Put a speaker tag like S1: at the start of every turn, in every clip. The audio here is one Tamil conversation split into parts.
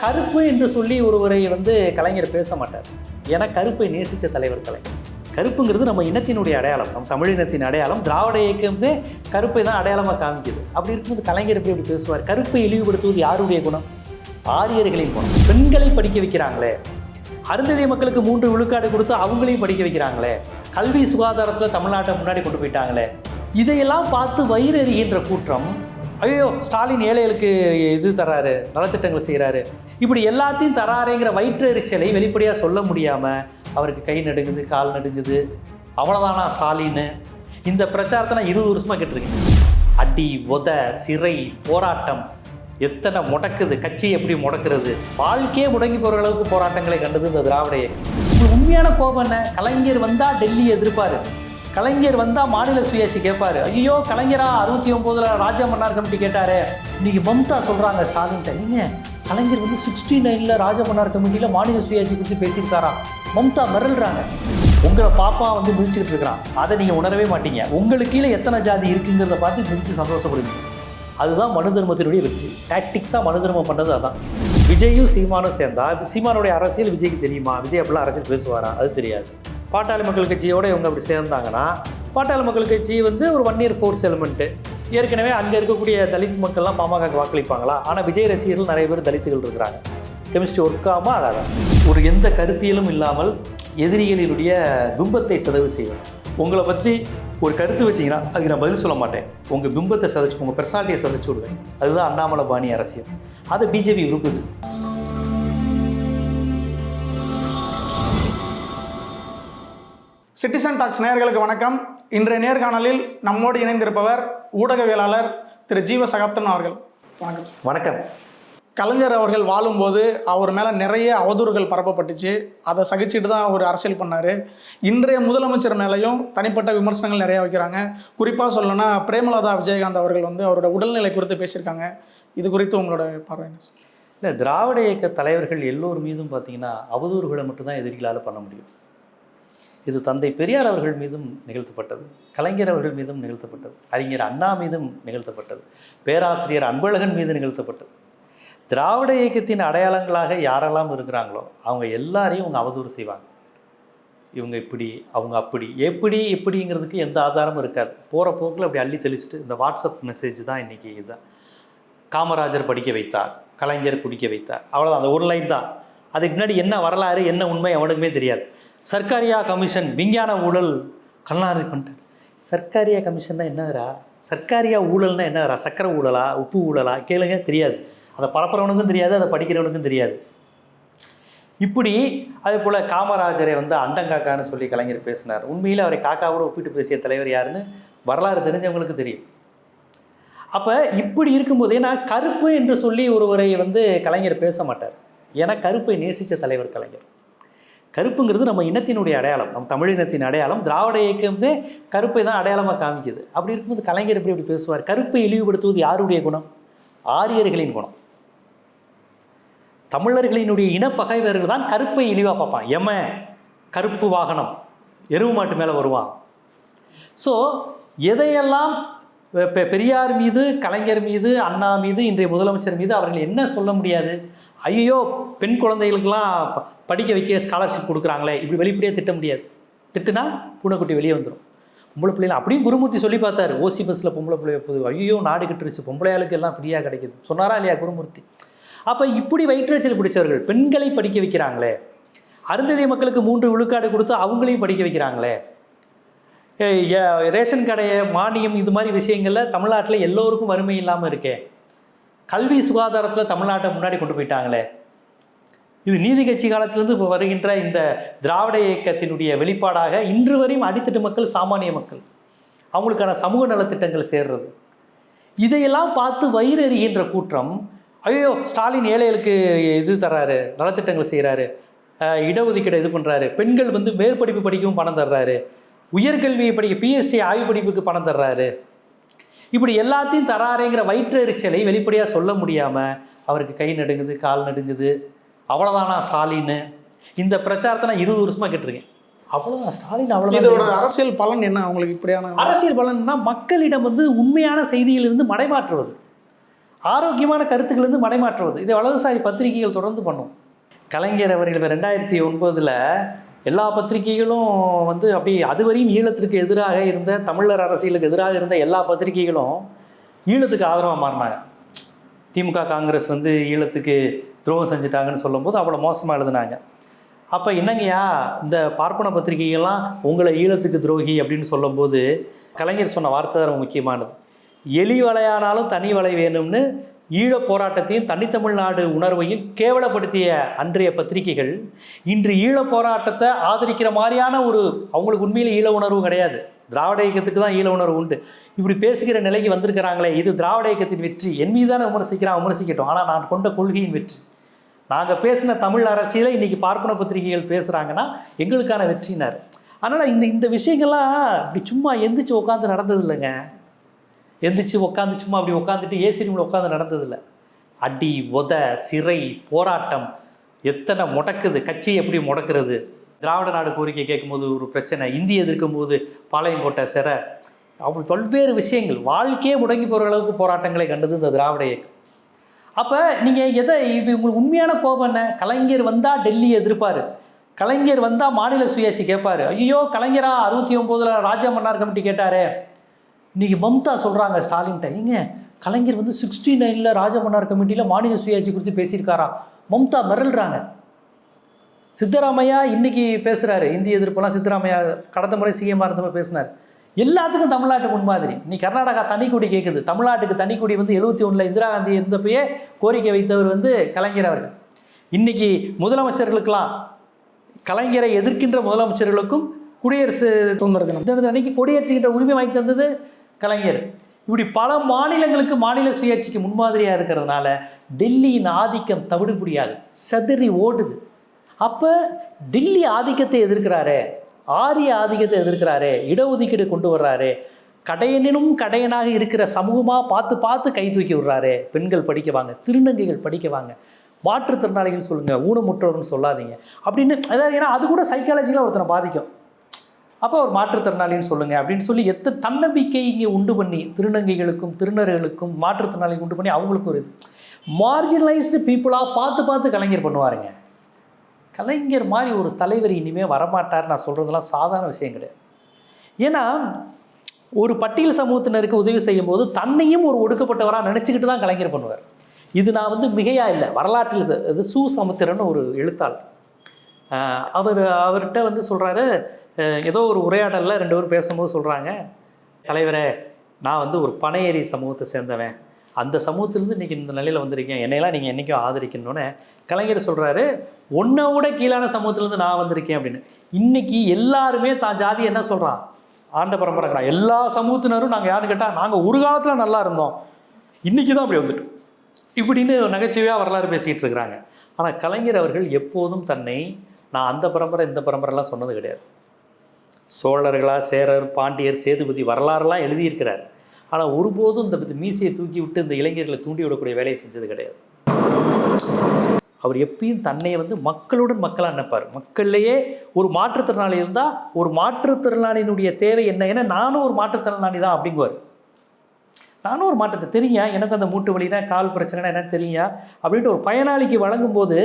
S1: கருப்பு என்று சொல்லி ஒருவரை கலைஞர் பேச மாட்டார். ஏன்னா கருப்பை நேசித்த தலைவர் கலைஞர். கருப்புங்கிறது நம்ம இனத்தினுடைய அடையாளம், நம் தமிழ் இனத்தின் அடையாளம். திராவிட இயக்கம் கருப்பை தான் அடையாளமாக காமிக்குது. அப்படி இருக்கும்போது கலைஞர் எப்படி பேசுவார்? கருப்பை இழிவுபடுத்துவது யாருடைய குணம்? ஆரியர்களின் குணம். பெண்களை படிக்க வைக்கிறாங்களே, அருந்ததிய மக்களுக்கு 3 விழுக்காடு கொடுத்து அவங்களையும் படிக்க வைக்கிறாங்களே, கல்வி சுகாதாரத்தில் தமிழ்நாட்டை முன்னாடி கொண்டு போயிட்டாங்களே, இதையெல்லாம் பார்த்து வயிறறிகின்ற கூற்றம், ஐயோ ஸ்டாலின் ஏழைகளுக்கு இது தராரு, நலத்திட்டங்கள் செய்கிறாரு, இப்படி எல்லாத்தையும் தராருங்கிற வயிற்றெரிச்சலை வெளிப்படையாக சொல்ல முடியாமல் அவருக்கு கை நடுங்குது, கால் நடுங்குது. அவ்வளோதானா ஸ்டாலின்னு? இந்த பிரச்சாரத்தை நான் 20 வருஷமாக கேட்டிருக்கேன். அடி, உத, சிறை, போராட்டம், எத்தனை முடக்குது, கட்சி எப்படி முடக்கிறது, வாழ்க்கையே முடங்கி போகிற அளவுக்கு போராட்டங்களை கண்டது இந்த திராவிட இயக்கம். உண்மையான கோபம் என்ன? கலைஞர் வந்தால் டெல்லி எதிர்ப்பார், கலைஞர் வந்தால் மாநில சுயாட்சி கேட்பார். ஐயோ கலைஞரா 69ல் ராஜா மன்னார் கமிட்டி கேட்டார். இன்றைக்கி மம்தா சொல்கிறாங்க ஸ்டாலின்கிட்ட, நீங்கள் கலைஞர் 69ல் ராஜா மன்னார் கமிட்டியில் மாநில சுயாட்சி குறித்து பேசியிருக்காரா? மம்தா மிரள்றாங்க. உங்களை பாப்பா மிதிச்சுக்கிட்டு இருக்கிறான், அதை நீங்கள் உணரவே மாட்டீங்க. உங்களுக்கு கீழே எத்தனை ஜாதி இருக்குங்கிறத பார்த்து மிதித்து சந்தோஷப்படுவீங்க. அதுதான் மனு தர்மத்தினுடைய வெற்றி. டாக்டிக்ஸாக மனு தர்மம் பண்ணுறது அதான். விஜயும் சீமானும் சேர்ந்தா, சீமானுடைய அரசியல் விஜய்க்கு தெரியுமா? விஜய் அப்படிலாம் அரசியல் பேசுவாரா? அது தெரியாது. பாட்டாளி மக்கள் கட்சியோடு இவங்க அப்படி சேர்ந்தாங்கன்னா, பாட்டாளி மக்கள் கட்சி ஒரு 1 இயர் ஃபோர்ஸ் எலிமெண்ட்டு. ஏற்கனவே அங்கே இருக்கக்கூடிய தலித் மக்கள்லாம் பாமகக்கு வாக்களிப்பாங்களா? ஆனால் விஜய் ரசிகர்கள் நிறைய பேர் தலித்துகள் இருக்கிறாங்க. கெமிஸ்ட்ரி ஒர்க் ஆகாமல் அதான் ஒரு எந்த கருத்தியலும் இல்லாமல் எதிரிகளினுடைய பிம்பத்தை சிதைவு செய்வேன். உங்களை பற்றி ஒரு கருத்து வச்சிங்கன்னா அதுக்கு நான் பதில் சொல்ல மாட்டேன். உங்கள் பிம்பத்தை சிதைச்சு, உங்கள் பர்சனாலிட்டியை சிதைச்சு விடுவேன். அதுதான் அண்ணாமலை பாணி அரசியல். அதை பிஜேபி விரும்புது.
S2: சிட்டிசன் டாக்ஸ் நேயர்களுக்கு வணக்கம். இன்றைய நேர்காணலில் நம்மோடு இணைந்திருப்பவர் ஊடகவியலாளர் திரு ஜீவ சகாப்தன் அவர்கள். வணக்கம்.
S1: வணக்கம்.
S2: கலைஞர் அவர்கள் வாழும்போது அவர் மேலே நிறைய அவதூறுகள் பரப்பப்பட்டுச்சு. அதை சகிச்சுட்டு தான் அவர் அரசியல் பண்ணார். இன்றைய முதலமைச்சர் மேலேயும் தனிப்பட்ட விமர்சனங்கள் நிறையா வைக்கிறாங்க. குறிப்பாக சொல்லணும்னா பிரேமலதா விஜயகாந்த் அவர்கள் அவரோட உடல்நிலை குறித்து பேசியிருக்காங்க. இது குறித்து உங்களோட பார்வை என்ன?
S1: இல்லை, திராவிட இயக்க தலைவர்கள் எல்லோர் மீதும் பார்த்தீங்கன்னா அவதூறுகளை மட்டும்தான் எதிரிகளால் பண்ண முடியும். இது தந்தை பெரியார் அவர்கள் மீதும் நிகழ்த்தப்பட்டது, கலைஞர் அவர்கள் மீதும் நிகழ்த்தப்பட்டது, அறிஞர் அண்ணா மீதும் நிகழ்த்தப்பட்டது, பேராசிரியர் அன்பழகன் மீது நிகழ்த்தப்பட்டது. திராவிட இயக்கத்தின் அடையாளங்களாக யாரெல்லாம் இருக்கிறாங்களோ அவங்க எல்லாரையும் அவங்க அவதூறு செய்வாங்க. இவங்க இப்படி, அவங்க அப்படி, எப்படிங்கிறதுக்கு எந்த ஆதாரமும் இருக்காது. போகிற போக்கில் அப்படி அள்ளி தெளிச்சுட்டு இந்த வாட்ஸ்அப் மெசேஜ் தான் இன்றைக்கி. இதுதான் காமராஜர் படிக்க வைத்தார், கலைஞர் குடிக்க வைத்தார், அவ்வளோதான். அந்த ஒரு லைன் தான். அதுக்கு முன்னாடி என்ன வரலாறு, என்ன உண்மை அவனுக்குமே தெரியாது. சர்க்காரியா கமிஷன் விஞ்ஞான ஊழல் கண்ணாடி பண்ணிட்டார். சர்க்காரியா கமிஷன்னா என்னதுரா? சர்க்காரியா ஊழல்னா என்னதுரா? சக்கரை ஊழலா, உப்பு ஊழலா? கேளுங்க, தெரியாது. அதை பரப்புறவனுக்கும் தெரியாது, அதை படிக்கிறவனுக்கும் தெரியாது. இப்படி அதே போல் காமராஜரை அண்டங்காக்கான்னு சொல்லி கலைஞர் பேசினார். உண்மையில் அவரை காக்காவோடு ஒப்பிட்டு பேசிய தலைவர் யாருன்னு வரலாறு தெரிஞ்சவங்களுக்கு தெரியும். அப்போ இப்படி இருக்கும்போது, ஏன்னா கருப்பு என்று சொல்லி ஒருவரை கலைஞர் பேச மாட்டார். ஏன்னா கருப்பை நேசித்த தலைவர் கலைஞர். கருப்புங்கிறது நம்ம இனத்தினுடைய அடையாளம், நம் தமிழ் இனத்தின் அடையாளம். திராவிட இயக்கம் கருப்பை தான் அடையாளமாக காமிக்குது. அப்படி இருக்கும்போது கலைஞர் எப்படி பேசுவார்? கருப்பை இழிவுபடுத்துவது யாருடைய குணம்? ஆரியர்களின் குணம். தமிழர்களினுடைய இனப்பகைவர்கள் தான் கருப்பை இழிவாக பார்ப்பான். கருப்பு வாகனம், எருவு மாட்டு மேலே வருவான். ஸோ எதையெல்லாம் பெரியார் மீது, கலைஞர் மீது, அண்ணா மீது, இன்றைய முதலமைச்சர் மீது அவர்கள் என்ன சொல்ல முடியாது? ஐயோ பெண் குழந்தைகளுக்கெல்லாம் படிக்க வைக்க ஸ்காலர்ஷிப் கொடுக்குறாங்களே, இப்படி வெளிப்படையாக திட்ட முடியாது. திட்டுனா பூனைக்குட்டி வெளியே வந்துடும். பொம்பளை பிள்ளைகள் அப்படியும் குருமூர்த்தி சொல்லி பார்த்தாரு. ஓசி பஸ்ஸில் பொம்பளை பிள்ளைய போகுது, ஐயோ நாடு கிட்டுருச்சு, பொம்பளையாளுக்கு எல்லாம் ஃப்ரீயாக கிடைக்குது சொன்னாரா இல்லையா குருமூர்த்தி? அப்போ இப்படி வயிற்றுச்சல் பிடிச்சவர்கள் பெண்களை படிக்க வைக்கிறாங்களே, அருந்ததிய மக்களுக்கு 3 விழுக்காடு கொடுத்து அவங்களையும் படிக்க வைக்கிறாங்களே, ரேஷன் கடையை மானியம், இது மாதிரி விஷயங்களில் தமிழ்நாட்டில் எல்லோருக்கும் வறுமை இல்லாமல் இருக்கே, கல்வி சுகாதாரத்தில் தமிழ்நாட்டை முன்னாடி கொண்டு போயிட்டாங்களே. இது நீதி கட்சி காலத்திலேருந்து இப்போ வருகின்ற இந்த திராவிட இயக்கத்தினுடைய வெளிப்பாடாக இன்று வரையும் அடித்தட்டு மக்கள், சாமானிய மக்கள், அவங்களுக்கான சமூக நலத்திட்டங்கள் சேர்றது. இதையெல்லாம் பார்த்து வயிறறிகின்ற கூற்றம், ஐயோ ஸ்டாலின் ஏழைகளுக்கு இது தர்றாரு, நலத்திட்டங்கள் செய்கிறாரு, இடஒதுக்கீடை இது பண்ணுறாரு, பெண்கள் மேற்படிப்பு படிக்கவும் பணம் தர்றாரு, உயர்கல்வியை படிக்க பிஎஸ்டி ஆய்வு படிப்புக்கு பணம் தர்றாரு, இப்படி எல்லாத்தையும் தராருங்கிற வயிற்றெரிச்சலை வெளிப்படையாக சொல்ல முடியாமல் அவருக்கு கை நடுங்குது, கால் நடுங்குது. அவ்வளோதானா ஸ்டாலின்னு? இந்த பிரச்சாரத்தை நான் 20 வருஷமாக கேட்டிருக்கேன். அவ்வளோதான் ஸ்டாலின், அவ்வளோதான்.
S2: இதோட அரசியல் பலன் என்ன? அவங்களுக்கு இப்படியான
S1: அரசியல் பலன்னா மக்களிடம் உண்மையான செய்தியிலிருந்து மடைமாற்றுவது. ஆரோக்கியமான கருத்துக்கள் மடைமாற்றுவது. இதை வலதுசாரி பத்திரிகைகள் தொடர்ந்து பண்ணும். கலைஞர் அவர்கள் 2009 எல்லா பத்திரிகைகளும் அப்படியே அதுவரையும் ஈழத்திற்கு எதிராக இருந்த, தமிழர் அரசியலுக்கு எதிராக இருந்த எல்லா பத்திரிகைகளும் ஈழத்துக்கு ஆதரவாக மாறினாங்க. திமுக காங்கிரஸ் ஈழத்துக்கு துரோகம் செஞ்சுட்டாங்கன்னு சொல்லும்போது அவ்வளோ மோசமாக எழுதினாங்க. அப்போ என்னங்கய்யா இந்த பார்ப்பன பத்திரிகைகள்லாம் உங்களை ஈழத்துக்கு துரோகி அப்படின்னு சொல்லும்போது கலைஞர் சொன்ன வார்த்தை தான் முக்கியமானது. எலி வலையானாலும் தனி வலை வேணும்னு ஈழப் போராட்டத்தையும் தனித்தமிழ்நாடு உணர்வையும் கேவலப்படுத்திய அன்றைய பத்திரிகைகள் இன்று ஈழப் போராட்டத்தை ஆதரிக்கிற மாதிரியான அவங்களுக்கு உண்மையிலே ஈழ உணர்வு கிடையாது. திராவிட இயக்கத்துக்கு தான் ஈழ உணர்வு உண்டு. இப்படி பேசுகிற நிலைக்கு வந்திருக்கிறாங்களே, இது திராவிட இயக்கத்தின் வெற்றி. என் மீது தானே விமர்சிக்கட்டும், ஆனால் நான் கொண்ட கொள்கையின் வெற்றி. நாங்கள் பேசின தமிழ் அரசியலை இன்றைக்கி பார்ப்பன பத்திரிகைகள் பேசுகிறாங்கன்னா எங்களுக்கான வெற்றினார். அதனால் இந்த விஷயங்கள்லாம் இப்படி சும்மா எந்திரிச்சு உட்காந்து நடந்தது இல்லைங்க. எந்திரிச்சு உட்காந்து சும்மா அப்படி உட்காந்துட்டு ஏசி ரூமில் உட்காந்து நடந்ததில்லை. அடி, உத, சிறை, போராட்டம் எத்தனை முடக்குது, கட்சி எப்படி முடக்கிறது, திராவிட நாடு கோரிக்கை கேட்கும்போது ஒரு பிரச்சனை, இந்திய எதிர்க்கும் போது பாளையங்கோட்டை சிறை, அப்படி பல்வேறு விஷயங்கள், வாழ்க்கையே முடங்கி போகிற அளவுக்கு போராட்டங்களை கண்டது இந்த திராவிட இயக்கம். அப்போ நீங்கள் இது உங்களுக்கு உண்மையான கோபம் என்ன? கலைஞர் வந்தால் டெல்லி எதிர்ப்பார், கலைஞர் வந்தால் மாநில சுயாட்சி கேட்பார். ஐயோ கலைஞரா 69 ராஜா மன்னார் கமிட்டி கேட்டார். இன்றைக்கி மம்தா சொல்கிறாங்க ஸ்டாலின்கிட்ட, ஏங்க கலைஞர் 69 ராஜமன்னார் கமிட்டியில் மாநில சுயாட்சி குறித்து பேசியிருக்காரா? மம்தா மிரள்றாங்க. சித்தராமையா இன்றைக்கி பேசுகிறாரு இந்திய எதிர்ப்பெல்லாம். சித்தராமையா கடந்த முறை சிஎம்மாக இருந்தப்போ பேசினார். எல்லாத்துக்கும் தமிழ்நாட்டுக்கு முன்மாதிரி. இன்னைக்கு கர்நாடகா தனிக்குடி கேட்குது, தமிழ்நாட்டுக்கு தனிக்குடி 71 இந்திரா காந்தி இருந்தப்பயே கோரிக்கை வைத்தவர் கலைஞர் அவர்கள். இன்றைக்கி முதலமைச்சர்களுக்கெல்லாம், கலைஞரை எதிர்க்கின்ற முதலமைச்சர்களுக்கும் குடியரசு சுதந்திர தினம் அன்னைக்கு கொடியேற்றுகின்ற உரிமை வாங்கி தந்தது கலைஞர். இப்படி பல மாநிலங்களுக்கு மாநில சுயாட்சிக்கு முன்மாதிரியாக இருக்கிறதுனால டெல்லியின் ஆதிக்கம் தவிடுபடியாது சதுரி ஓடுது. அப்போ டெல்லி ஆதிக்கத்தை எதிர்க்கிறாரே, ஆரிய ஆதிக்கத்தை எதிர்க்கிறாரே, இடஒதுக்கீடு கொண்டு வர்றாரு, கடையனினும் கடையனாக இருக்கிற சமூகமாக பார்த்து கை தூக்கி விடுறாரு. பெண்கள் படிக்க வாங்க, திருநங்கைகள் படிக்க வாங்க, மாற்றுத்திறனாளிகள் சொல்லுங்கள், ஊனமுற்றோர்னு சொல்லாதீங்க அப்படின்னு. அதாவது ஏன்னா அது கூட சைக்காலஜிக்கலாக ஒருத்தனை பாதிக்கும். அப்போ ஒரு மாற்றுத்திறனாளின்னு சொல்லுங்கள் அப்படின்னு சொல்லி தன்னம்பிக்கை இங்கே உண்டு பண்ணி திருநங்கைகளுக்கும் திருநர்களுக்கும் மாற்றுத்திறனாளிகள் உண்டு பண்ணி அவங்களுக்கு ஒரு மார்ஜினலைஸ்டு பீப்புளாக பார்த்து கலைஞர் பண்ணுவாருங்க. கலைஞர் மாதிரி ஒரு தலைவர் இனிமேல் வரமாட்டார். நான் சொல்கிறதெல்லாம் சாதாரண விஷயம் கிடையாது. ஏன்னா ஒரு பட்டியல் சமூகத்தினருக்கு உதவி செய்யும் போது தன்னையும் ஒரு ஒடுக்கப்பட்டவராக நினச்சிக்கிட்டு தான் கலைஞர் பண்ணுவார். இது நான் மிகையாக இல்லை. வரலாற்றில் இது சு சமுத்திரன்னு ஒரு எழுத்தாளர், அவர்கிட்ட சொல்கிறாரு, ஏதோ ஒரு உரையாடலில் 2 பேரும் பேசும்போது சொல்கிறாங்க, தலைவரே நான் ஒரு பனையேறி சமூகத்தை சேர்ந்தவன், அந்த சமூகத்திலேருந்து இன்றைக்கி இந்த நிலையில் வந்திருக்கேன், என்னையெல்லாம் நீங்கள் என்றைக்கும் ஆதரிக்கணுன்னு கலைஞர் சொல்கிறாரு. ஒன்றை விட கீழான சமூகத்திலேருந்து நான் வந்திருக்கேன் அப்படின்னு. இன்றைக்கி எல்லாருமே தான் ஜாதி என்ன சொல்கிறான், ஆண்ட பரம்பரைக்கிறான். எல்லா சமூகத்தினரும் நாங்கள் யாருன்னு கேட்டால் நாங்கள் ஒரு காலத்தில் நல்லா இருந்தோம், இன்றைக்கி தான் அப்படி வந்துட்டோம் இப்படின்னு நகைச்சுவையாக வரலாறு பேசிக்கிட்டு இருக்கிறாங்க. ஆனால் கலைஞர் அவர்கள் எப்போதும் தன்னை நான் அந்த பரம்பரை இந்த பரம்பரைலாம் சொன்னது கிடையாது. சோழர்களா, சேரர், பாண்டியர், சேதுபதி வரலாறுலாம் எழுதியிருக்கிறார். ஆனால் ஒருபோதும் இந்த மீசையை தூக்கி விட்டு இந்த இளைஞர்களை தூண்டி விடக்கூடிய வேலையை செஞ்சது கிடையாது. அவர் எப்பயும் தன்னை மக்களுடன் மக்களாக நினைப்பார். மக்கள்லேயே ஒரு மாற்றுத்திறனாளி இருந்தால் ஒரு மாற்றுத்திறனாளியினுடைய தேவை என்ன, ஏன்னா நானும் ஒரு மாற்றுத்திறனாளி தான் அப்படிங்குவார். நானும் ஒரு மாற்றத்தை தெரியும், எனக்கு அந்த மூட்டு வலினா கால் பிரச்சனைனா என்னன்னு தெரியும் அப்படின்ட்டு ஒரு பயனாளிக்கு வழங்கும்போது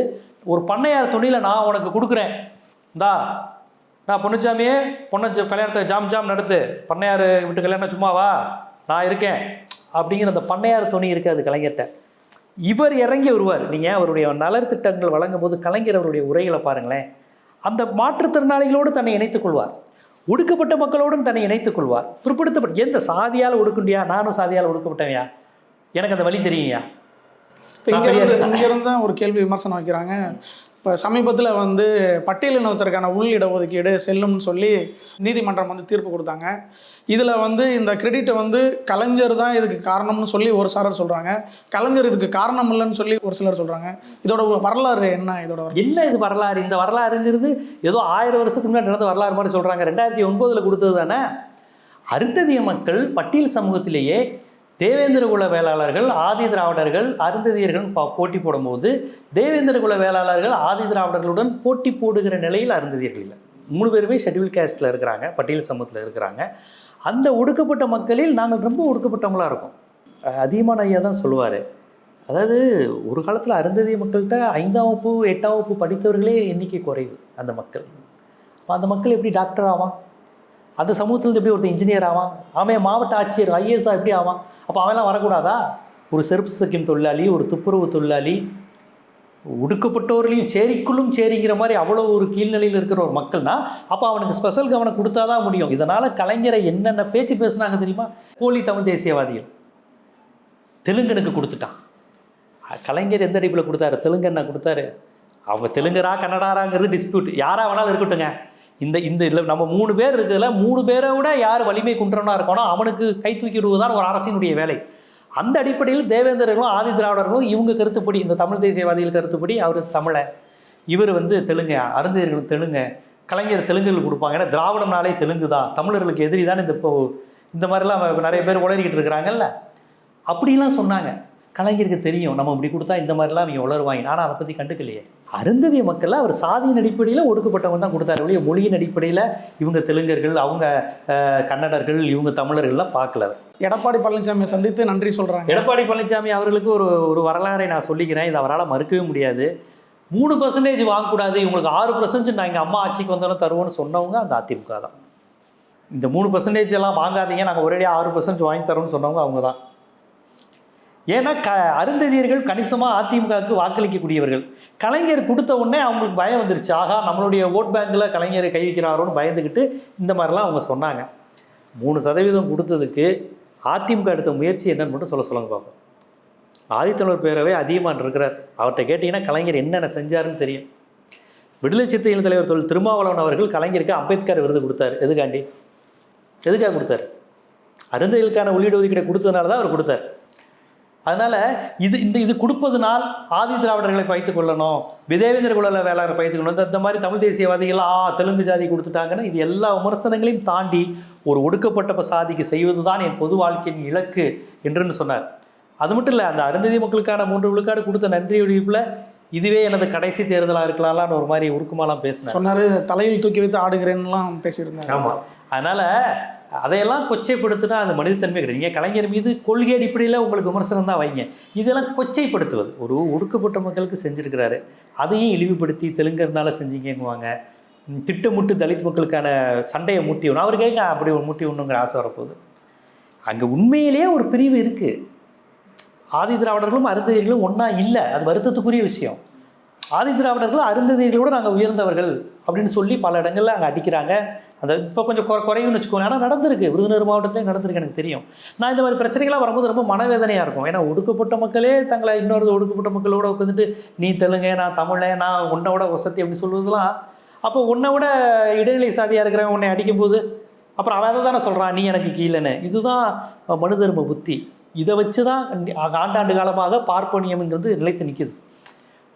S1: ஒரு பண்ணையார் துணியில் நான் உனக்கு கொடுக்குறேன், இந்தா நான் பொண்ணுச்சாமியே கல்யாணத்தை ஜாம் நடத்து, பண்ணையார் விட்டு கல்யாணம் சும்மாவா, நான் இருக்கேன் அப்படிங்கிற அந்த பண்ணையார் துணி இருக்காது கலைஞர்கிட்ட. இவர் இறங்கி வருவார். நீங்கள் அவருடைய நலத்திட்டங்கள் வழங்கும் போது கலைஞர் அவருடைய உரைகளை பாருங்களேன். அந்த மாற்றுத்திறனாளிகளோடு தன்னை இணைத்துக் கொள்வார், ஒடுக்கப்பட்ட மக்களோடும் தன்னை இணைத்துக் கொள்வார். பிற்படுத்தப்பட்ட எந்த சாதியால் ஒடுக்குண்டியா, நானும் சாதியால் ஒடுக்கப்பட்டவையா, எனக்கு அந்த வழி தெரியுயா.
S2: இப்போ இங்கேருந்து தான் ஒரு கேள்வி விமர்சனம் வைக்கிறாங்க. இப்போ சமீபத்தில் பட்டியலினத்திற்கான உள் இடஒதுக்கீடு செல்லும்னு சொல்லி நீதிமன்றம் தீர்ப்பு கொடுத்தாங்க. இதில் இந்த கிரெடிட்டை கலைஞர் தான் இதுக்கு காரணம்னு சொல்லி ஒரு சாரர் சொல்கிறாங்க, கலைஞர் இதுக்கு காரணம் இல்லைன்னு சொல்லி ஒரு சிலர் சொல்கிறாங்க. இதோட வரலாறு என்ன?
S1: என்ன இது வரலாறு? இந்த வரலாறுங்கிறது ஏதோ 1000 வருஷத்துக்கு முன்னாடி நடந்த வரலாறு மாதிரி சொல்கிறாங்க. 2009 கொடுத்தது தானே. அருந்ததிய மக்கள் பட்டியல் சமூகத்திலேயே தேவேந்திர குல வேளாளர்கள், ஆதி திராவிடர்கள், அருந்ததியர்கள் போட்டி போடும்போது தேவேந்திர குல வேளாளர்கள் ஆதி திராவிடர்களுடன் போட்டி போடுகிற நிலையில் அருந்ததியர்கள் இல்லை. 3 பேருமே ஷெட்யூல் கேஸ்ட்டில் இருக்கிறாங்க, பட்டியல் சமூகத்தில் இருக்கிறாங்க. அந்த ஒடுக்கப்பட்ட மக்களில் நாங்கள் ரொம்ப ஒடுக்கப்பட்டவங்களாக இருக்கோம். அதிகமான ஐயா தான் சொல்லுவார், அதாவது ஒரு காலத்தில் அருந்ததிய மக்கள்கிட்ட 5ஆம் வகுப்பு 8ஆம் வகுப்பு படித்தவர்களே எண்ணிக்கை குறைவு அந்த மக்கள். அப்போ அந்த மக்கள் எப்படி டாக்டர் ஆவான்? அந்த சமூகத்துலேருந்து எப்படி ஒருத்தர் இன்ஜினியர் ஆவான்? அவன் மாவட்ட ஆட்சியர் ஐஏஎஸ்ஸாக எப்படி ஆவான்? அப்போ அவன்லாம் வரக்கூடாதா? ஒரு செருப்பு தைக்கும் தொழிலாளி, ஒரு துப்புரவு தொழிலாளி, ஒடுக்கப்பட்டவர்களையும் சேரிக்குள்ளும் சேரிங்கிற மாதிரி அவ்வளோ ஒரு கீழ்நிலையில் இருக்கிற ஒரு மக்கள்னா அப்போ அவனுக்கு ஸ்பெஷல் கவனம் கொடுத்தா தான் முடியும். இதனால் கலைஞரை என்னென்ன பேச்சு பேசுனாங்க தெரியுமா? போலி தமிழ் தேசியவாதிகள். தெலுங்கனுக்கு கொடுத்துட்டான். கலைஞர் எந்த அடிப்பில் கொடுத்தாரு? தெலுங்கண்ணா கொடுத்தாரு. அவங்க தெலுங்கரா கன்னடாராங்கிறது டிஸ்பியூட், யாராக வேணாலும் இருக்கட்டுங்க. இந்த இல்லை நம்ம 3 பேர் இருக்குதுல, 3 பேரை விட யார் வலிமை குன்றவனாக இருக்கணும் அவனுக்கு கை தூக்கி விடுவதுதான் ஒரு அரசினுடைய வேலை. அந்த அடிப்படையில் தேவேந்திரர்களும் ஆதி திராவிடர்களும் இவங்க கருத்துப்படி, இந்த தமிழ் தேசியவாதிகள் கருத்துப்படி அவர் தமிழை, இவர் தெலுங்கு, அருந்ததியர்கள் தெலுங்கு, கலைஞர் தெலுங்குகள் கொடுப்பாங்க. ஏன்னா திராவிடம்னாலே தெலுங்கு தான், தமிழர்களுக்கு எதிரி தான். இந்த மாதிரிலாம் நிறைய பேர் உளறிக்கிட்டு இருக்கிறாங்கல்ல, அப்படிலாம் சொன்னாங்க. கலைஞருக்கு தெரியும் நம்ம இப்படி கொடுத்தா இந்த மாதிரிலாம் அவங்க உளருவாங்க. ஆனால் அதை பற்றி கண்டுக்கலையே. அருந்ததிய மக்கள் அவர் சாதியின் அடிப்படையில் ஒடுக்கப்பட்டவங்க தான் கொடுத்தாரு ஒழிய மொழியின் அடிப்படையில் இவங்க தெலுங்கர்கள், அவங்க கன்னடர்கள், இவங்க தமிழர்கள்லாம் பார்க்கல.
S2: எடப்பாடி பழனிசாமியை சந்தித்து நன்றி சொல்கிறாங்க.
S1: எடப்பாடி பழனிசாமி அவர்களுக்கு ஒரு வரலாறை நான் சொல்லிக்கிறேன், இது அவரால் மறுக்கவே முடியாது. 3% வாங்கக்கூடாது, இவங்களுக்கு 6% நான் எங்கள் அம்மா ஆட்சிக்கு வந்தோன்னு தருவோன்னு சொன்னவங்க அந்த அதிமுக தான். இந்த 3% எல்லாம் வாங்காதீங்க, நாங்கள் ஒரேடியாக 6% வாங்கி தரோன்னு சொன்னவங்க அவங்க தான். ஏன்னா அருந்ததியர்கள் கணிசமாக அதிமுகவுக்கு வாக்களிக்கக்கூடியவர்கள். கலைஞர் கொடுத்த உடனே அவங்களுக்கு பயம் வந்துருச்சு. ஆகா, நம்மளுடைய ஓட் பேங்கில் கலைஞரை கை வைக்கிறாரோன்னு பயந்துக்கிட்டு இந்த மாதிரிலாம் அவங்க சொன்னாங்க. 3% கொடுத்ததுக்கு அதிமுக எடுத்த முயற்சி என்னன்னு மட்டும் சொல்லுங்க பார்ப்போம். ஆதித்தமிழர் பேரவை அதிகமாக இருக்கிறார், அவர்கிட்ட கேட்டிங்கன்னா கலைஞர் என்னென்ன செஞ்சாருன்னு தெரியும். விடுதலை சிறுத்தைகள் தலைவர் திருமாவளவன் அவர்கள் கலைஞருக்கு அம்பேத்கர் விருது கொடுத்தாரு. எதுக்காக கொடுத்தாரு? அருந்ததியர்களுக்கான உள்ளீடு ஒதுக்கீடு கொடுத்ததுனால தான் அவர் கொடுத்தார். அதனால் இது கொடுப்பதனால் ஆதி திராவிடர்களை பயித்துக் கொள்ளணும், தேவேந்திர குல வேளாளரை பயித்துக் கொள்ளணும், இந்த மாதிரி தமிழ் தேசியவாதிகள் தெலுங்கு ஜாதி கொடுத்துட்டாங்கன்னா இது எல்லா விமர்சனங்களையும் தாண்டி ஒரு ஒடுக்கப்பட்ட சாதிக்கு செய்வது தான் என் பொது வாழ்க்கையின் இலக்கு என்றுன்னு சொன்னார். அது மட்டும் இல்லை, அந்த அருந்ததி மக்களுக்கான 3 விழுக்காடு கொடுத்த நன்றி ஒழிப்பில் இதுவே எனது கடைசி தேர்தலாக இருக்கலாம்னு ஒரு மாதிரி உருக்குமாலாம் பேசினேன்.
S2: சொன்னார், தலையில் தூக்கி வைத்து ஆடுகிறேன்லாம் பேசியிருந்தாங்க.
S1: ஆமாம், அதனால் அதையெல்லாம் கொச்சைப்படுத்தினா அந்த மனிதத்தன்மை கிடையாது. நீங்கள் கலைஞர் மீது கொள்கை அடிப்படையில் உங்களுக்கு விமர்சனம் தான் வைங்க, இதெல்லாம் கொச்சைப்படுத்துவது. ஒரு ஒடுக்கப்பட்ட மக்களுக்கு செஞ்சுருக்கிறாரு, அதையும் இழிவுபடுத்தி தெலுங்கர்னால செஞ்சீங்குவாங்க. திட்டமிட்டு தலித் மக்களுக்கான சண்டையை மூட்டி விடணும். அவர் கேட்க அப்படி ஒரு மூட்டி விடணுங்கிற ஆசை வரப்போகுது. அங்கே உண்மையிலேயே ஒரு பிரிவு இருக்குது. ஆதி திராவிடர்களும் அருந்ததியர்களும் ஒன்றா இல்லை, அது வருத்தத்துக்குரிய விஷயம். ஆதி திராவிடர்களும் அருந்ததியர்களோடு நாங்கள் உயர்ந்தவர்கள் அப்படின்னு சொல்லி பல இடங்களில் அங்கே அடிக்கிறாங்க. அந்த இப்போ கொஞ்சம் குறைவுன்னு வச்சுக்கோங்க. ஆனால் நடந்திருக்கு, விருதுநகர் மாவட்டத்திலே நடந்திருக்கு, எனக்கு தெரியும். நான் இந்த மாதிரி பிரச்சனைகளாக வரும்போது ரொம்ப மனவேதனையாக இருக்கும். ஏன்னா ஒடுக்கப்பட்ட மக்களே தங்களை இன்னொரு ஒடுக்கப்பட்ட மக்களோட உட்காந்துட்டு நீ தெலுங்கு, நான் தமிழன், நான் உன்னோட வசதி அப்படி சொல்வதெல்லாம், அப்போ உன்னை விட இடைநிலை சாதியாக இருக்கிறவன் உன்னை அடிக்கும்போது அப்புறம் அவன் அதை தானே சொல்கிறான் நீ எனக்கு கீழேன்னு. இதுதான் மனு தர்ம புத்தி. இதை வச்சு தான் ஆண்டாண்டு காலமாக பார்ப்பனியம்ங்கிறது நிலைத்து நிற்கிது.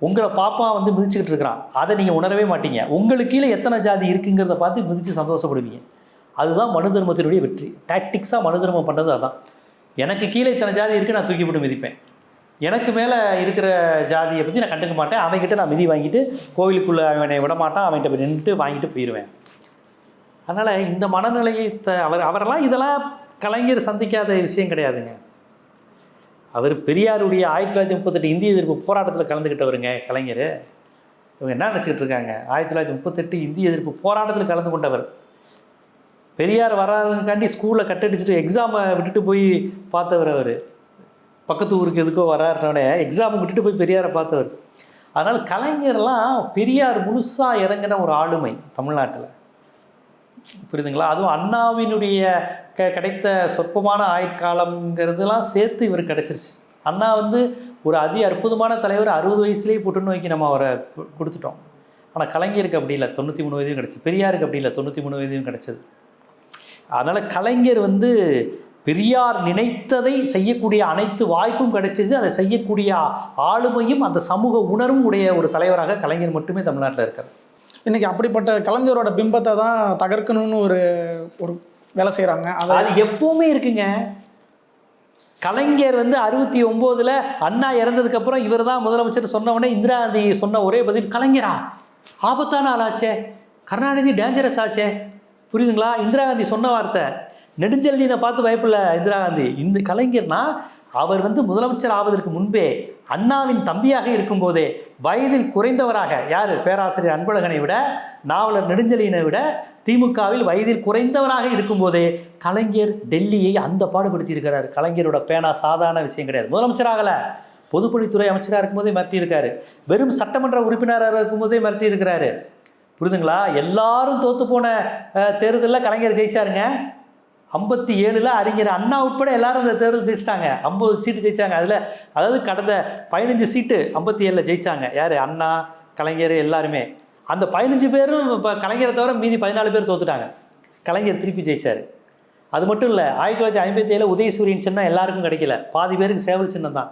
S1: உங்களை பாப்பா மிதிச்சுக்கிட்டு இருக்கிறான், அதை நீங்கள் உணரவே மாட்டீங்க. உங்களுக்கு கீழே எத்தனை ஜாதி இருக்குங்கிறத பார்த்து மிதித்து சந்தோஷப்படுவீங்க. அதுதான் மனு தர்மத்தினுடைய வெற்றி. டாக்டிக்ஸாக மனு தர்மம் பண்ணுறது அதுதான். எனக்கு கீழே இத்தனை ஜாதி இருக்குது, நான் தூக்கி போட்டு மிதிப்பேன். எனக்கு மேலே இருக்கிற ஜாதியை பற்றி நான் கண்டுக்க மாட்டேன். அவன்கிட்ட நான் மிதி வாங்கிட்டு கோவிலுக்குள்ளே அவனை விட மாட்டான், அவன்கிட்ட போய் நின்றுட்டு வாங்கிட்டு போயிடுவேன். அதனால் இந்த மனநிலையை அவரெல்லாம் இதெல்லாம் கலைஞர் சந்திக்காத விஷயம் கிடையாதுங்க. அவர் பெரியாருடைய 1938 இந்திய எதிர்ப்பு போராட்டத்தில் கலந்துக்கிட்டவருங்க கலைஞர். இவங்க என்ன நினச்சிக்கிட்டு இருக்காங்க? 1938 இந்திய எதிர்ப்பு போராட்டத்தில் கலந்து கொண்டவர். பெரியார் வராதுக்காண்டி ஸ்கூலில் கட்டடிச்சுட்டு எக்ஸாமை விட்டுட்டு போய் பார்த்தவர். அவர் பக்கத்து ஊருக்கு எதுக்கோ வராருனோடனே எக்ஸாமை விட்டுட்டு போய் பெரியாரை பார்த்தவர். அதனால் கலைஞர்லாம் பெரியார் முழுசாக இறங்கின ஒரு ஆளுமை தமிழ்நாட்டில், புரியுதுங்களா? அதுவும் அண்ணாவினுடைய கிடைத்த சொற்பமான ஆயுட்காலங்கிறதுலாம் சேர்த்து இவர் கிடச்சிருச்சு. அண்ணா ஒரு அற்புதமான தலைவர். 60 வயசுலேயே புற்றுநோய்க்கு நம்ம அவரை கொடுத்துட்டோம். ஆனால் கலைஞருக்கு அப்படி இல்லை, 93 வயதையும் கிடச்சி. பெரியாருக்கு அப்படி இல்லை, 93 வயதையும் கிடச்சிது. அதனால் கலைஞர் பெரியார் நினைத்ததை செய்யக்கூடிய அனைத்து வாய்ப்பும் கிடைச்சிச்சு. அதை செய்யக்கூடிய ஆளுமையும் அந்த சமூக உணர்வும் உடைய ஒரு தலைவராக கலைஞர் மட்டுமே தமிழ்நாட்டில் இருக்கார்.
S2: இன்றைக்கி அப்படிப்பட்ட கலைஞரோட பிம்பத்தை தான் தகர்க்கணும்னு ஒரு வேலை செய்கிறாங்க.
S1: அது எப்பவுமே இருக்குங்க. கலைஞர் 69 அண்ணா இறந்ததுக்கப்புறம் இவர் தான் முதலமைச்சர் சொன்ன உடனே இந்திரா காந்தி சொன்ன ஒரே பதில், கலைஞரா ஆபத்தான ஆளாச்சே, கருணாநிதி டேஞ்சரஸ் ஆச்சே. புரியுதுங்களா? இந்திரா காந்தி சொன்ன வார்த்தை. நெடுஞ்செழியனை பார்த்து பயப்படல இந்திரா காந்தி. இந்த கலைஞர்னா அவர் வந்து முதலமைச்சர் ஆவதற்கு முன்பே அண்ணாவின் தம்பியாக இருக்கும்போதே வயதில் குறைந்தவராக, யார், பேராசிரியர் அன்பழகனை விட, நாவலர் நெடுஞ்செழியனை விட திமுகவில் வயதில் குறைந்தவராக இருக்கும்போதே கலைஞர் டெல்லியை அந்த பாடுபடுத்தி இருக்கிறார். கலைஞரோட பேனா சாதாரண விஷயம் கிடையாது. முதலமைச்சராகல, பொதுப்பணித்துறை அமைச்சராக இருக்கும்போதே மிரட்டி இருக்காரு. வெறும் சட்டமன்ற உறுப்பினராக இருக்கும்போதே மிரட்டி இருக்கிறாரு. புரியுதுங்களா? எல்லாரும் தோத்து போன தேர்தலில் கலைஞர் ஜெயிச்சாருங்க. 57 அறிஞர் அண்ணா உட்பட எல்லாரும் இந்த தேர்தல் ஜெயிச்சிட்டாங்க. 50 சீட்டு ஜெயிச்சாங்க. அதாவது கடந்த 15 சீட்டு 57 ஜெயிச்சாங்க. யார்? அண்ணா, கலைஞர் எல்லாருமே. அந்த 15 பேரும் இப்போ கலைஞரை தவிர மீதி 14 பேர் தோத்துட்டாங்க. கலைஞர் திருப்பி ஜெயிச்சார். அது மட்டும் இல்லை, 1957 உதயசூரியன் சின்னம் எல்லாருக்கும் கிடைக்கல. பாதி பேருக்கு சேவல் சின்னம் தான்.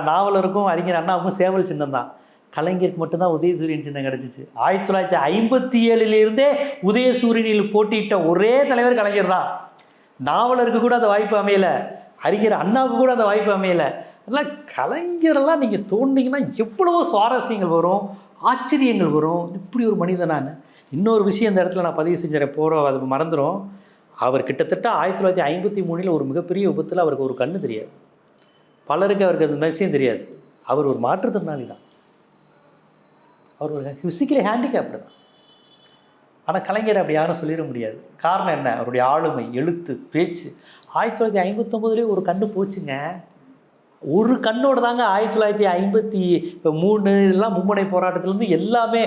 S1: நாவலருக்கும் அறிஞர் அண்ணாவுக்கும் சேவல் சின்னம் தான். கலைஞருக்கு மட்டும்தான் உதயசூரியன் சின்னம் கிடச்சிச்சு. 1957 உதயசூரியனில் போட்டியிட்ட ஒரே தலைவர் கலைஞர் தான். நாவலருக்கு கூட அந்த வாய்ப்பு அமையலை, அறிஞர் அண்ணாவுக்கு கூட அந்த வாய்ப்பு அமையலை. அதெல்லாம் கலைஞரெல்லாம் நீங்கள் தோண்டிங்கன்னா எவ்வளவோ சுவாரஸ்யங்கள் வரும், ஆச்சரியங்கள் வரும். இப்படி ஒரு மனிதனான இன்னொரு விஷயம் இந்த இடத்துல நான் பதிவு செஞ்சேன், போகிறோம் அது மறந்துடும். அவர் கிட்டத்தட்ட 1953 ஒரு மிகப்பெரிய விபத்தில் அவருக்கு ஒரு கண்ணு தெரியாது. பலருக்கு அவருக்கு அந்த விஷயம் தெரியாது. அவர் ஒரு மாற்றுத்திறனாளி தான். அவர் ஒரு ஃபிசிக்கலி ஹேண்டிகேப்டு தான். ஆனால் கலைஞர் அப்படி யாரும் சொல்லிட முடியாது. காரணம் என்ன? அவருடைய ஆளுமை, எழுத்து, பேச்சு. 1959 ஒரு கண்ணு போச்சுங்க. ஒரு கண்ணோடு தாங்க 1953 இதெல்லாம் மும்முனை போராட்டத்திலேருந்து எல்லாமே.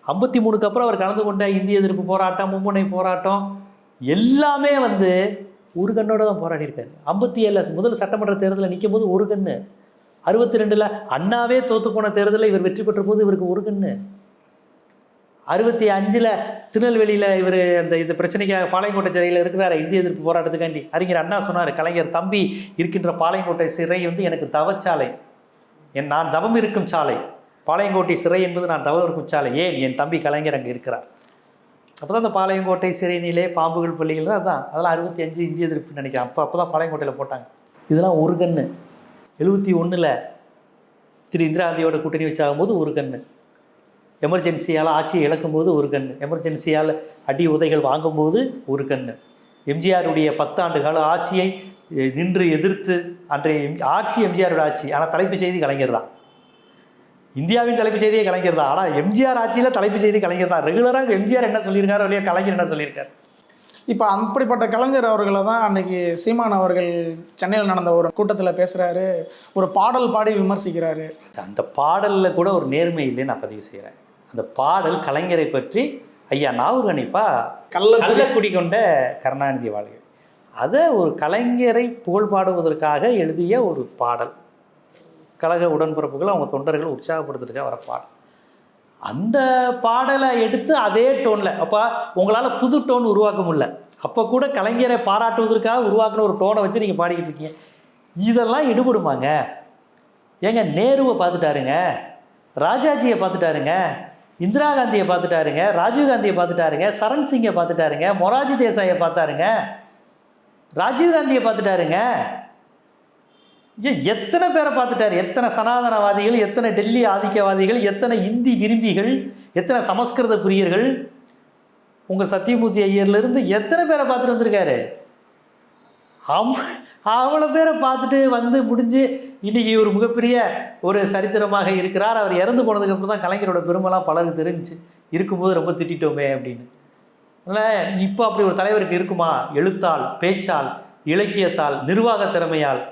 S1: 53க்கு அப்புறம் அவர் கலந்து கொண்ட இந்திய எதிர்ப்பு போராட்டம், மும்முனை போராட்டம் எல்லாமே வந்து ஒரு கண்ணோட தான் போராடியிருக்காரு. 57 முதல் சட்டமன்ற தேர்தலில் நிற்கும் போது ஒரு கண்ணு. 62 அண்ணாவே தோற்று போன தேர்தலில் இவர் வெற்றி பெற்ற போது இவருக்கு ஒரு கண்ணு. 65 திருநெல்வேலியில் இவர் இந்த பிரச்சனைக்காக பாளையங்கோட்டை சிறையில் இருக்கிறார் இந்திய எதிர்ப்பு போராட்டத்துக்காண்டி. அறிஞர் அண்ணா சொன்னார், கலைஞர் தம்பி இருக்கின்ற பாளையங்கோட்டை சிறை வந்து எனக்கு தவச்சாலை, நான் தவம் இருக்கும் சாலை. பாளையங்கோட்டை சிறை என்பது நான் தவம் இருக்கும் சாலை. ஏன்? என் தம்பி கலைஞர் அங்கே இருக்கிறார். அப்போ தான் அந்த பாளையங்கோட்டை சிறைநிலை, பாம்புகள் பள்ளிகள் தான் அதெல்லாம் 65 இந்திய எதிர்ப்புன்னு நினைக்கிறேன். அப்போ தான் பாளையங்கோட்டையில் போட்டாங்க. இதெல்லாம் ஒரு கண்ணு. 71 திரு இந்திரா காந்தியோட கூட்டணி வச்சாகும்போது ஒரு கண்ணு. எமர்ஜென்சியால் ஆட்சியை இழக்கும்போது ஒரு கண்ணு. எமர்ஜென்சியால் அடி உதைகள் வாங்கும்போது ஒரு கண்ணு. எம்ஜிஆருடைய 10 ஆண்டு கால ஆட்சியை நின்று எதிர்த்து அன்றைய ஆட்சி எம்ஜிஆரோட ஆட்சி. ஆனால் தலைப்புச் செய்தி கலைஞர் தான். இந்தியாவின் தலைப்புச் செய்தியே கலைஞர் தான். ஆனால் எம்ஜிஆர் ஆட்சியில் தலைப்புச் செய்தி கலைஞர் தான். ரெகுலராக எம்ஜிஆர் என்ன சொல்லியிருக்காரோ இல்லையா, கலைஞர் என்ன சொல்லியிருக்காரு.
S2: இப்போ அப்படிப்பட்ட கலைஞர் அவர்களை தான் அன்னைக்கு சீமான் அவர்கள் சென்னையில் நடந்த ஒரு கூட்டத்தில் பேசுகிறாரு, ஒரு பாடல் பாடி விமர்சிக்கிறாரு.
S1: அந்த பாடலில் கூட ஒரு நேர்மை இல்லைன்னு நான் பதிவு செய்கிறேன். அந்த பாடல் கலைஞரை பற்றி ஐயா நாவூர் கணிப்பா கள்ளக்குடி கொண்ட கருணாநிதி வாழ்க, அதை ஒரு கலைஞரை புகழ் பாடுவதற்காக எழுதிய ஒரு பாடல். கழக உடன்பிறப்புகள் அவங்க தொண்டர்கள் உற்சாகப்படுத்துறதுக்காக வர பாடல். அந்த பாடலை எடுத்து அதே டோனில், அப்போ உங்களால் புது டோன் உருவாக்க முடியல, அப்போ கூட கலைஞரை பாராட்டுவதற்காக உருவாக்கின ஒரு டோனை வச்சு நீங்கள் பாடிக்கிட்டு இருக்கீங்க. இதெல்லாம் எடுபடுமாங்க? ஏங்க, நேருவை பார்த்துட்டாருங்க, ராஜாஜியை பார்த்துட்டாருங்க, இந்திரா காந்தியை பார்த்துட்டாருங்க, ராஜீவ்காந்தியை பார்த்துட்டாருங்க, சரண் சிங்கை பார்த்துட்டாருங்க, மொராஜி தேசாயை பார்த்தாருங்க, ராஜீவ்காந்தியை பார்த்துட்டாருங்க. ஏன் எத்தனை பேரை பார்த்துட்டாரு? எத்தனை சனாதனவாதிகள், எத்தனை டெல்லி ஆதிக்கவாதிகள், எத்தனை இந்தி விரும்பிகள், எத்தனை சமஸ்கிருத பிரியர்கள், உங்கள் சத்தியமூர்த்தி ஐயர்லேருந்து எத்தனை பேரை பார்த்துட்டு வந்திருக்காரு. அவ்வளோ பேரை பார்த்துட்டு வந்து முடிஞ்சு இன்றைக்கி ஒரு மிகப்பெரிய ஒரு சரித்திரமாக இருக்கிறார். அவர் இறந்து போனதுக்கப்புறம் தான் கலைஞரோட பெருமைலாம் பலருக்கு தெரிஞ்சு, இருக்கும்போது ரொம்ப திட்டோமே அப்படின்னு. அதனால் இப்போ அப்படி ஒரு தலைவருக்கு இருக்குமா? எழுத்தால், பேச்சால், இலக்கியத்தால், நிர்வாக திறமையால்,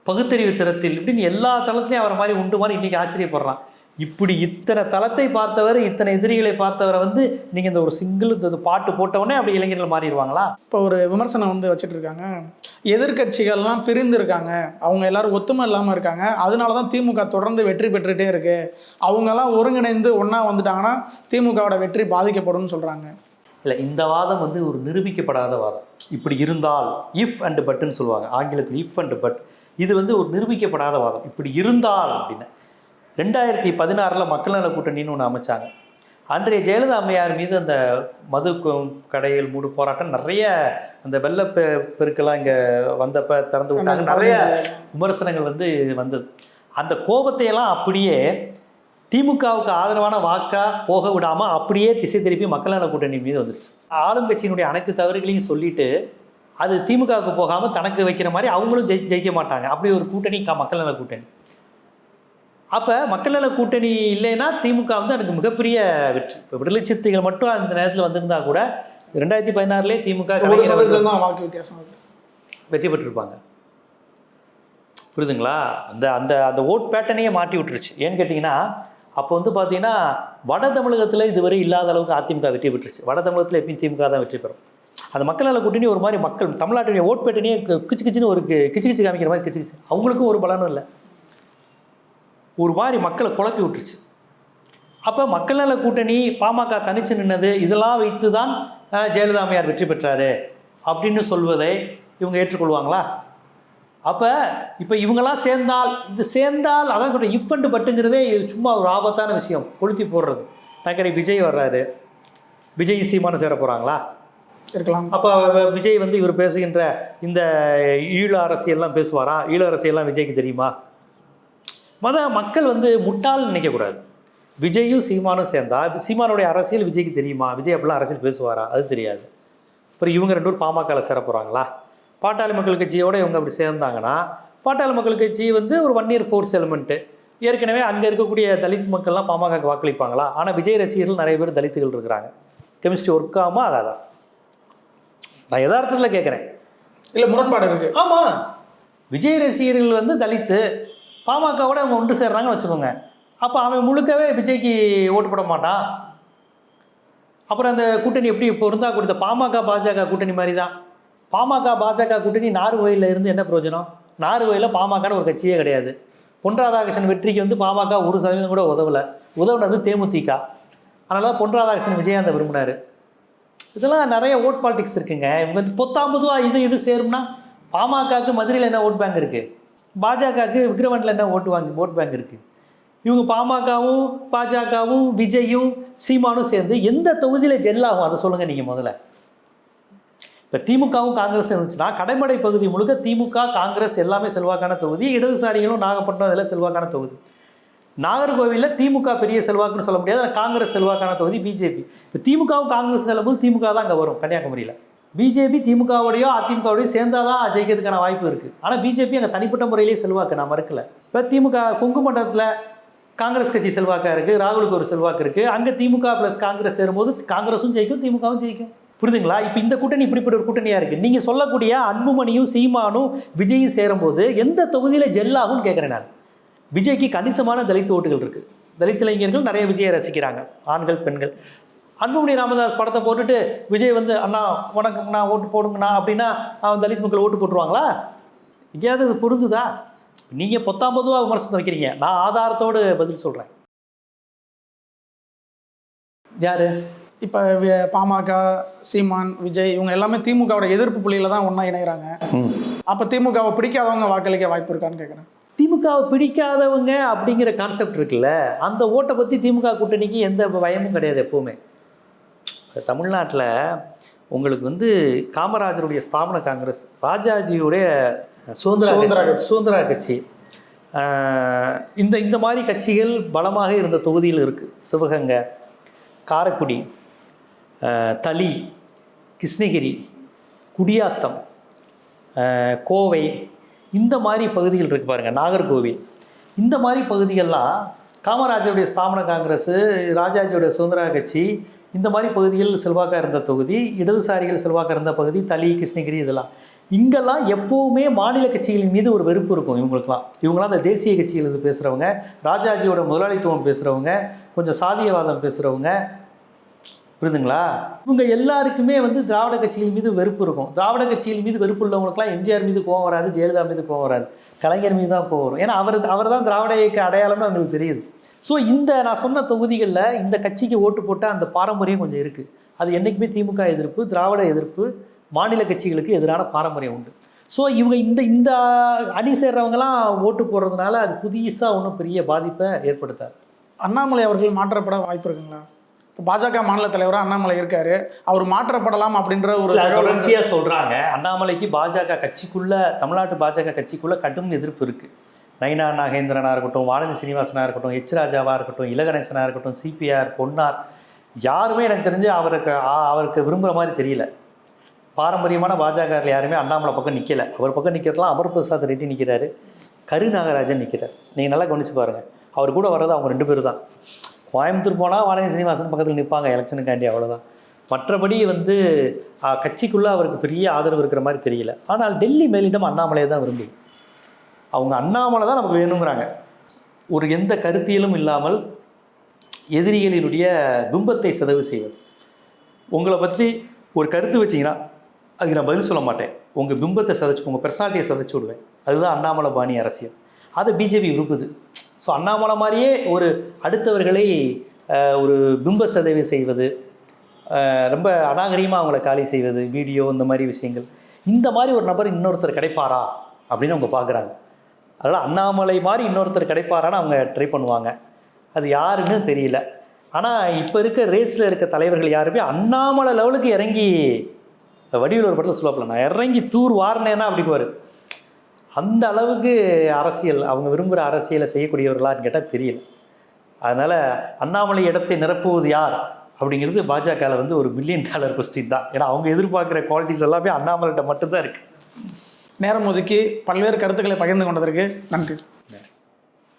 S1: பகுத்தறிவு திறத்தில், இப்படின்னு எல்லா தளத்துலையும் அவரை மாதிரி உண்டு மாதிரி இன்றைக்கி ஆச்சரியப்படுறான். இப்படி இத்தனை தளத்தை பார்த்தவர், இத்தனை எதிரிகளை பார்த்தவரை வந்து நீங்கள் இந்த ஒரு சிங்கிள் இந்த பாட்டு போட்டவுடனே அப்படி இளைஞர்கள் மாறிடுவாங்களா?
S2: இப்போ ஒரு விமர்சனம் வந்து வச்சுட்டு இருக்காங்க, எதிர்கட்சிகள்லாம் பிரிந்து இருக்காங்க, அவங்க எல்லாரும் ஒத்துமை இல்லாமல் இருக்காங்க, அதனால தான் திமுக தொடர்ந்து வெற்றி பெற்றுகிட்டே இருக்கு, அவங்கெல்லாம் ஒருங்கிணைந்து ஒன்றா வந்துட்டாங்கன்னா திமுகவோட வெற்றி பாதிக்கப்படும் சொல்கிறாங்க.
S1: இல்லை, இந்த வாதம் வந்து ஒரு நிரூபிக்கப்படாத வாதம். இப்படி இருந்தால், இஃப் அண்ட் பட்டுன்னு சொல்லுவாங்க ஆங்கிலத்தில், இஃப் அண்ட் பட். இது வந்து ஒரு நிரூபிக்கப்படாத வாதம். இப்படி இருந்தால் அப்படின்னு 2016 மக்கள் நல கூட்டணின்னு ஒன்று அமைச்சாங்க. அன்றைய ஜெயலலிதா அம்மையார் மீது அந்த மது கடைகள் மூடு போராட்டம், நிறைய அந்த வெள்ளப்பெருக்கெல்லாம் இங்கே வந்தப்போ திறந்து விட்டாங்க, நிறைய விமர்சனங்கள் வந்து வந்தது. அந்த கோபத்தையெல்லாம் அப்படியே திமுகவுக்கு ஆதரவான வாக்காக போக விடாமல் அப்படியே திசை திருப்பி மக்கள் நல கூட்டணி மீது வந்துருச்சு. ஆளும் கட்சியினுடைய அனைத்து தவறுகளையும் சொல்லிட்டு அது திமுகவுக்கு போகாமல் தனக்கு வைக்கிற மாதிரி அவங்களும் ஜெயிக்க மாட்டாங்க. அப்படி ஒரு கூட்டணி மக்கள் நல கூட்டணி. அப்போ மக்கள் நல கூட்டணி இல்லைன்னா திமுக வந்து எனக்கு மிகப்பெரிய வெற்றி. இப்போ விடுதலை சிறுத்தைகள் மட்டும் அந்த நேரத்தில் வந்திருந்தா கூட 2016 திமுக
S2: வாக்கு வித்தியாசம்
S1: வெற்றி பெற்றிருப்பாங்க. புரியுதுங்களா? அந்த அந்த அந்த ஓட் பேட்டர்னையே மாட்டி விட்டுருச்சு. ஏன்னு கேட்டிங்கன்னா அப்போ வந்து பார்த்தீங்கன்னா வட தமிழகத்தில் இதுவரை இல்லாத அளவுக்கு அதிமுக வெற்றி பெற்றுச்சு. வட தமிழகத்தில் எப்பயும் திமுக தான் வெற்றி பெறும். அந்த மக்கள் நல கூட்டணி ஒரு மாதிரி மக்கள் தமிழ்நாட்டுடைய ஓட் பேட்டனையே கிச்சு கிச்சுன்னு ஒரு கிச்சு காமிக்கிற மாதிரி கிச்சு கிச்சு. அவங்களுக்கும் ஒரு பலனும் இல்லை, ஒரு மாதிரி மக்களை குழப்பி விட்டுருச்சு. அப்போ மக்கள் நல கூட்டணி பாமக தனிச்சு நின்னது இதெல்லாம் வைத்து தான் ஜெயலலிதா அம்மையார் வெற்றி பெற்றாரு அப்படின்னு சொல்வதை இவங்க ஏற்றுக்கொள்வாங்களா? அப்போ இப்போ இவங்கெல்லாம் சேர்ந்தால் அதான் சொல்கிறேன், இஃப் அண்ட் பட்டுங்கிறதே சும்மா ஒரு ஆபத்தான விஷயம், கொளுத்தி போடுறது. நான் விஜய் வர்றாரு, விஜய் சீமானு சேர போகிறாங்களா?
S2: இருக்கலாம்.
S1: அப்போ விஜய் வந்து இவர் பேசுகின்ற இந்த ஈழ அரசியல்லாம் பேசுவாரா? ஈழ அரசியல்லாம் விஜய்க்கு தெரியுமா? மக்கள் வந்து முட்டாள்னு நினைக்கக்கூடாது. விஜயும் சீமானும் சேர்ந்தா சீமானுடைய அரசியல் விஜய்க்கு தெரியுமா? விஜய் அப்படிலாம் அரசியல் பேசுவாரா? அது தெரியாது. அப்புறம் இவங்க 2 பேரும் பாமகவில் சேர போகிறாங்களா? பாட்டாளி மக்கள் கட்சியோடு இவங்க அப்படி சேர்ந்தாங்கன்னா பாட்டாளி மக்கள் கட்சி வந்து ஒரு 1 year ஃபோர்ஸ் எலிமெண்ட்டு. ஏற்கனவே அங்கே இருக்கக்கூடிய தலித் மக்கள்லாம் பாமகக்கு வாக்களிப்பாங்களா? ஆனால் விஜய் ரசிகர்கள் நிறைய பேர் தலித்துகள் இருக்கிறாங்க. கெமிஸ்ட்ரி ஒர்க் ஆகாம அதான் நான் யதார்த்தத்தில் கேட்குறேன்.
S2: இல்லை, முரண்பாடு இருக்குது.
S1: ஆமாம், விஜய் ரசிகர்கள் வந்து தலித்து, பாமகவோட அவங்க ஒன்று சேர்றாங்கன்னு வச்சுக்கோங்க. அப்போ அவன் முழுக்கவே விஜய்க்கு ஓட்டு போட மாட்டான். அப்புறம் அந்த கூட்டணி எப்படி பொருந்தா கொடுத்த பாமக பாஜக கூட்டணி மாதிரி தான். பாமக பாஜக கூட்டணி நார்வேயில் இருந்து என்ன பிரயோஜனம்? நார்வேயில் பாமகன்னு ஒரு கட்சியே கிடையாது. பொன் ராதாகிருஷ்ணன் வெற்றிக்கு வந்து பாமக 1% கூட உதவுனது தேமுதிக. அதனால தான் பொன் ராதாகிருஷ்ணன் விஜயகாந்தை விரும்பினார். இதெல்லாம் நிறைய ஓட் பாலிடிக்ஸ் இருக்குங்க. இவங்க வந்து பொத்தாம்பதுவா இது சேரும்னா பாமகவுக்கு மதுரையில் என்ன ஓட் பேங்க் இருக்குது, பாஜகவுக்கு விக்ரவாண்டில் என்ன ஓட் பேங்க் இருக்குது. இவங்க பாமகவும் பாஜகவும் விஜயும் சீமானும் சேர்ந்து எந்த தொகுதியில் ஜெல்லாகும் அதை சொல்லுங்கள் நீங்கள் முதல்ல. இப்போ திமுகவும் காங்கிரஸ் இருந்துச்சுன்னா கடைமடை பகுதி முழுக்க திமுக காங்கிரஸ் எல்லாமே செல்வாக்கான தொகுதி, இடதுசாரிகளும் நாகப்பட்டினம் இதெல்லாம் செல்வாக்கான தொகுதி. நாகர்கோவிலில் திமுக பெரிய செல்வாக்குன்னு சொல்ல முடியாது, காங்கிரஸ் செல்வாக்கான தொகுதி பிஜேபி. இப்போ திமுகவும் காங்கிரஸ் செல்லும்போது திமுக தான் அங்கே வரும் கன்னியாகுமரியில். பிஜேபி திமுகவோடையோ அதிமுகவோடையோ சேர்ந்தாதான் ஜெயிக்கிறதுக்கான வாய்ப்பு இருக்குது. ஆனால் பிஜேபி அங்கே தனிப்பட்ட முறையிலேயே செல்வாக்கு நான் மறுக்கல. இப்போ திமுக கொங்கு மண்டலத்தில் காங்கிரஸ் கட்சி செல்வாக்காக இருக்குது, ராகுலுக்கு ஒரு செல்வாக்கு இருக்குது. அங்கே திமுக ப்ளஸ் காங்கிரஸ் சேரும்போது காங்கிரஸும் ஜெயிக்கும் திமுகவும் ஜெயிக்கும். புரியுதுங்களா? இப்போ இந்த கூட்டணி இப்படிப்பட்ட ஒரு கூட்டணியாக இருக்குது. நீங்கள் சொல்லக்கூடிய அன்புமணியும் சீமானும் விஜயும் சேரும்போது எந்த தொகுதியில் ஜெல்லாகும்னு கேட்குறேன் நான். விஜய்க்கு கணிசமான தலித் ஓட்டுகள் இருக்குது. தலித் இளைஞர்கள் நிறைய விஜயை ரசிக்கிறாங்க, ஆண்கள் பெண்கள். அன்புமணி ராமதாஸ் படத்தை போட்டுட்டு விஜய் வந்து அண்ணா உனக்கு நான் ஓட்டு போடுங்கண்ணா அப்படின்னா அவன் தலித் மக்கள் ஓட்டு போட்டுருவாங்களா? எங்கேயாவது இது பொருந்துதா? நீங்கள் பொத்தாம்பதுவாக விமர்சனம் வைக்கிறீங்க, நான் ஆதாரத்தோடு பதில் சொல்கிறேன். யார்
S2: இப்போ பாமக, சீமான், விஜய் இவங்க எல்லாமே திமுகவோட எதிர்ப்பு புள்ளியில் தான் ஒன்றா இணைகிறாங்க. அப்போ திமுகவை பிடிக்காதவங்க வாக்களிக்க வாய்ப்பு இருக்கான்னு கேட்குறேன்.
S1: திமுகவை பிடிக்காதவங்க அப்படிங்கிற கான்செப்ட் இருக்குல்ல, அந்த ஓட்டை பற்றி திமுக கூட்டணிக்கு எந்த பயமும் கிடையாது எப்போவுமே. தமிழ்நாட்டில் உங்களுக்கு வந்து காமராஜருடைய ஸ்தாபன காங்கிரஸ், ராஜாஜியுடைய சுதந்திரா கட்சி, இந்த மாதிரி கட்சிகள் பலமாக இருந்த தொகுதியில் இருக்குது. சிவகங்கை, காரைக்குடி, தளி, கிருஷ்ணகிரி, குடியாத்தம், கோவை, இந்த மாதிரி பகுதிகள் இருக்குது பாருங்கள், நாகர்கோவில். இந்த மாதிரி பகுதிகள்லாம் காமராஜருடைய ஸ்தாபன காங்கிரஸ், ராஜாஜியோடைய சுதந்திரா கட்சி, இந்த மாதிரி பகுதிகள் செல்வாக்காக இருந்த தொகுதி, இடதுசாரிகள் செல்வாக்காக இருந்த பகுதி, தளி, கிருஷ்ணகிரி, இதெல்லாம். இங்கெல்லாம் எப்போவுமே மாநில கட்சிகளின் மீது ஒரு வெறுப்பு இருக்கும் இவங்களாம் அந்த தேசிய கட்சிகள் பேசுகிறவங்க, ராஜாஜியோட முதலாளித்துவம் பேசுகிறவங்க, கொஞ்சம் சாதியவாதம் பேசுகிறவங்க. புரியுதுங்களா? இவங்க எல்லாருக்குமே வந்து திராவிட கட்சிகள் மீது வெறுப்பு இருக்கும். திராவிட கட்சிகள் மீது வெறுப்பு உள்ளவங்களுக்குலாம் எம்ஜிஆர் மீது கோவம் வராது, ஜெயலலிதா மீது கோவம் வராது, கலைஞர் மீது தான் கோவம் வரும். ஏன்னா அவர் தான் திராவிட இயக்க அடையாளம்னு அவங்களுக்கு தெரியுது. ஸோ இந்த நான் சொன்ன தொகுதிகளில் இந்த கட்சிக்கு ஓட்டு போட்டால் அந்த பாரம்பரியம் கொஞ்சம் இருக்குது. அது என்றைக்குமே திமுக எதிர்ப்பு, திராவிட எதிர்ப்பு, மாநில கட்சிகளுக்கு எதிரான பாரம்பரியம் உண்டு. ஸோ இவங்க இந்த அணி சேர்றவங்களாம் ஓட்டு போடுறதுனால அது புதுசாக ஒன்றும் பெரிய பாதிப்பை ஏற்படுத்தாது.
S2: அண்ணாமலை அவர்கள் மாற்றப்பட வாய்ப்பு இருக்குங்களா? இப்போ பாஜக மாநில தலைவராக அண்ணாமலை இருக்காரு, அவர் மாற்றப்படலாம் அப்படின்ற ஒரு
S1: தொடர்ச்சியாக சொல்கிறாங்க. அண்ணாமலைக்கு பாஜக கட்சிக்குள்ள, தமிழ்நாட்டு பாஜக கட்சிக்குள்ள கடும் எதிர்ப்பு இருக்குது. நயினா நாகேந்திரனாக இருக்கட்டும், வானதி சீனிவாசனாக இருக்கட்டும், எச் ராஜாவாக இருக்கட்டும், இலகணேசனாக இருக்கட்டும், சிபிஆர், பொன்னார், யாருமே எனக்கு தெரிஞ்சு அவருக்கு விரும்புகிற மாதிரி தெரியல. பாரம்பரியமான பாஜகவில் யாருமே அண்ணாமலை பக்கம் நிற்கலை. அவர் பக்கம் நிற்கிறதுலாம் அமர் பிரசாத் ரெட்டி நிற்கிறாரு, கரு நாகராஜன் நிற்கிறார். நீங்கள் நல்லா கவனிச்சு பாருங்கள். அவர் கூட வர்றது அவங்க 2 பேர் தான். கோயம்புத்தூர் போனால் வானதி சீனிவாசன் பக்கத்தில் நிற்பாங்க எலெக்ஷனுக்காண்டி, அவ்வளோதான். மற்றபடி வந்து கட்சிக்குள்ளே அவருக்கு பெரிய ஆதரவு இருக்கிற மாதிரி தெரியல. ஆனால் டெல்லி மேலிடம் அண்ணாமலையை தான் விரும்புது. அவங்க அண்ணாமலை தான் நமக்கு வேணுங்கிறாங்க. ஒரு எந்த கருத்தியலும் இல்லாமல் எதிரிகளினுடைய பிம்பத்தை சிதைவு செய்வது. உங்களை பற்றி ஒரு கருத்து வச்சிங்கன்னா அதுக்கு நான் பதில் சொல்ல மாட்டேன், உங்கள் பிம்பத்தை சிதைச்சு உங்கள் பர்சனாலிட்டியை சிதைச்சு விடுவேன். அதுதான் அண்ணாமலை பாணி அரசியல். அதை பிஜேபி விரும்புது. ஸோ அண்ணாமலை மாதிரியே ஒரு அடுத்தவர்களை ஒரு பிம்ப சிதைவு செய்வது, ரொம்ப அநாகரிகமாக அவங்கள காலி செய்வது, வீடியோ இந்த மாதிரி விஷயங்கள். இந்த மாதிரி ஒரு நபர் இன்னொருத்தர் கிடைப்பாரா அப்படின்னு அவங்க பார்க்குறாங்க. அதனால் அண்ணாமலை மாதிரி இன்னொருத்தர் கிடைப்பாரான்னு அவங்க ட்ரை பண்ணுவாங்க. அது யாருன்னு தெரியல. ஆனால் இப்போ இருக்க ரேஸில் இருக்க தலைவர்கள் யாருமே அண்ணாமலை லெவலுக்கு இறங்கி, வடிவில் ஒரு படத்தில் சொல்லுவாப்பில், நான் இறங்கி தூர் வாரினேன்னா அப்படிங்குவார். அந்த அளவுக்கு அரசியல் அவங்க விரும்புகிற அரசியலை செய்யக்கூடியவர்களான்னு கேட்டால் தெரியல. அதனால் அண்ணாமலை இடத்தை நிரப்புவது யார் அப்படிங்கிறது பாஜகவில் வந்து ஒரு $1 பில்லியன் கொஸ்டின் தான். ஏன்னா அவங்க எதிர்பார்க்குற குவாலிட்டிஸ் எல்லாமே அண்ணாமலைகிட்ட மட்டும்தான் இருக்குது.
S2: நேரம் ஒதுக்கி பல்வேறு கருத்துக்களை பகிர்ந்து கொண்டதற்கு நன்றி சார்.